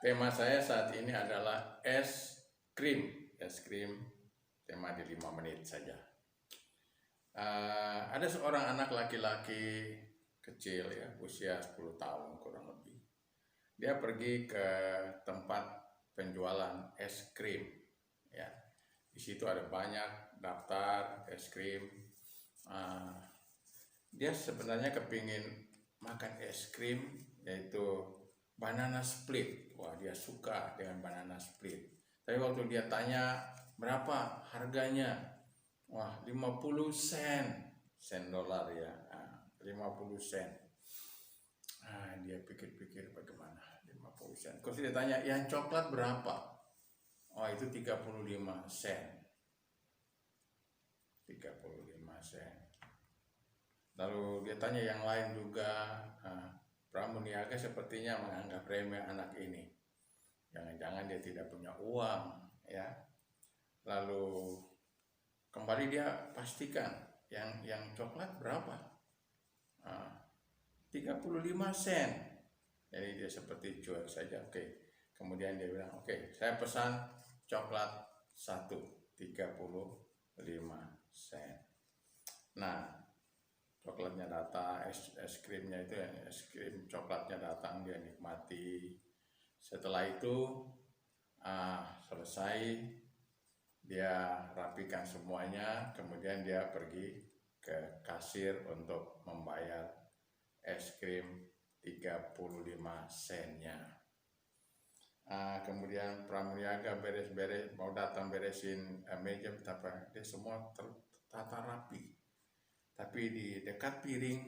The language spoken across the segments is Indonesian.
Tema saya saat ini adalah es krim. Es krim, tema di 5 menit saja. Ada seorang anak laki-laki kecil ya, usia 10 tahun kurang lebih. Dia pergi ke tempat penjualan es krim. Ya, di situ ada banyak daftar es krim. Dia sebenarnya kepingin makan es krim, yaitu banana split. Wah, dia suka dengan banana split. Tapi waktu dia tanya berapa harganya, wah 50 sen dolar ya, 50 sen. Dia pikir-pikir bagaimana 50 sen. Kalau dia tanya yang coklat berapa, oh itu 35 sen. 35 sen. Lalu dia tanya yang lain juga. Pramuniaga sepertinya menganggap remeh anak ini. Jangan-jangan dia tidak punya uang ya. Lalu kembali dia pastikan yang coklat berapa, 35 sen. Jadi dia seperti cuek saja. Oke. Kemudian dia bilang, oke, saya pesan coklat 1, 35 sen. Nah, coklatnya datang, es krimnya itu, es krim coklatnya datang, dia nikmati. Setelah itu selesai, dia rapikan semuanya, kemudian dia pergi ke kasir untuk membayar es krim 35 sennya. Kemudian pramuniaga beres-beres, mau datang beresin meja, dia semua tertata rapi. Tapi di dekat piring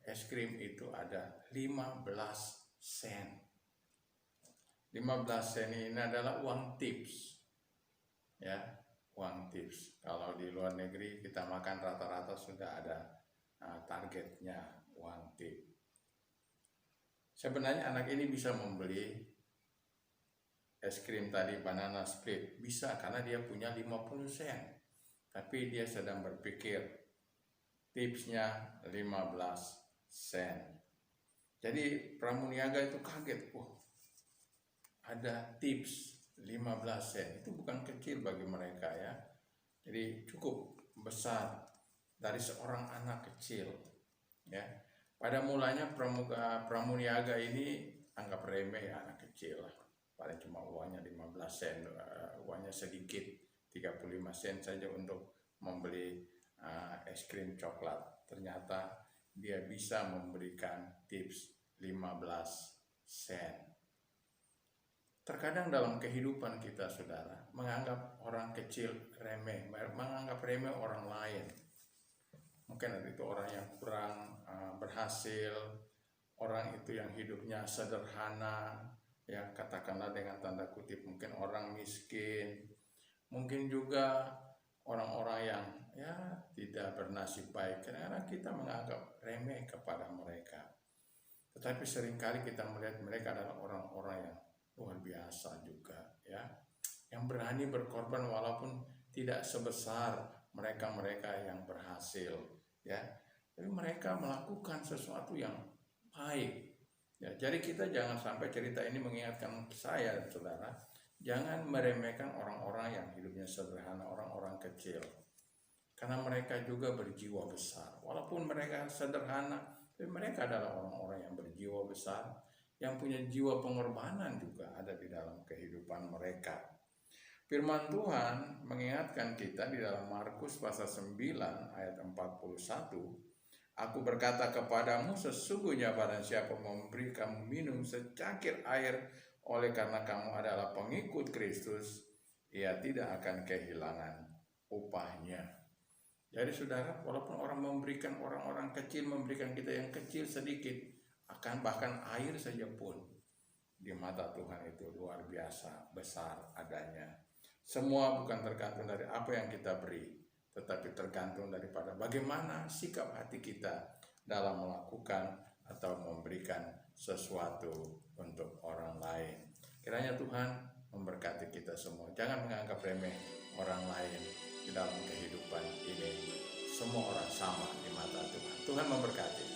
es krim itu ada 15 sen. 15 sen ini adalah uang tips. Ya, uang tips. Kalau di luar negeri kita makan rata-rata sudah ada targetnya uang tip. Sebenarnya anak ini bisa membeli es krim tadi banana split. Bisa karena dia punya 50 sen. Tapi dia sedang berpikir tipsnya 15 sen. Jadi pramuniaga itu kaget, ada tips 15 sen. Itu bukan kecil bagi mereka ya. Jadi cukup besar dari seorang anak kecil ya. Pada mulanya pramuniaga ini anggap remeh ya, anak kecil lah. Paling cuma uangnya 15 sen, uangnya sedikit, 35 sen saja untuk membeli es krim coklat. Ternyata dia bisa memberikan tips 15 sen. Terkadang dalam kehidupan kita, saudara, menganggap orang kecil remeh, menganggap remeh orang lain. Mungkin itu orang yang kurang berhasil, orang itu yang hidupnya sederhana, ya katakanlah dengan tanda kutip, mungkin orang miskin, mungkin juga orang-orang yang ya tidak bernasib baik. Karena kita menganggap remeh kepada mereka. Tetapi seringkali kita melihat mereka adalah orang-orang yang luar biasa juga ya, yang berani berkorban walaupun tidak sebesar mereka-mereka yang berhasil ya, tapi mereka melakukan sesuatu yang baik ya. Jadi kita jangan sampai cerita ini mengingatkan saya dan saudara, jangan meremehkan orang-orang yang hidupnya sederhana, orang-orang kecil, karena mereka juga berjiwa besar. Walaupun mereka sederhana, tapi mereka adalah orang-orang yang berjiwa besar, yang punya jiwa pengorbanan juga ada di dalam kehidupan mereka. Firman Tuhan mengingatkan kita di dalam Markus pasal 9 ayat 41, aku berkata kepadamu, sesungguhnya barang siapa memberi kamu minum secangkir air oleh karena kamu adalah pengikut Kristus, ia tidak akan kehilangan upahnya. Jadi saudara, walaupun orang memberikan, orang-orang kecil memberikan kita yang kecil sedikit, akan bahkan air saja pun di mata Tuhan itu luar biasa besar adanya. Semua bukan tergantung dari apa yang kita beri, tetapi tergantung daripada bagaimana sikap hati kita dalam melakukan atau memberikan sesuatu untuk orang lain. Kiranya Tuhan memberkati kita semua. Jangan menganggap remeh orang lain di dalam kehidupan ini. Semua orang sama di mata Tuhan. Tuhan memberkati.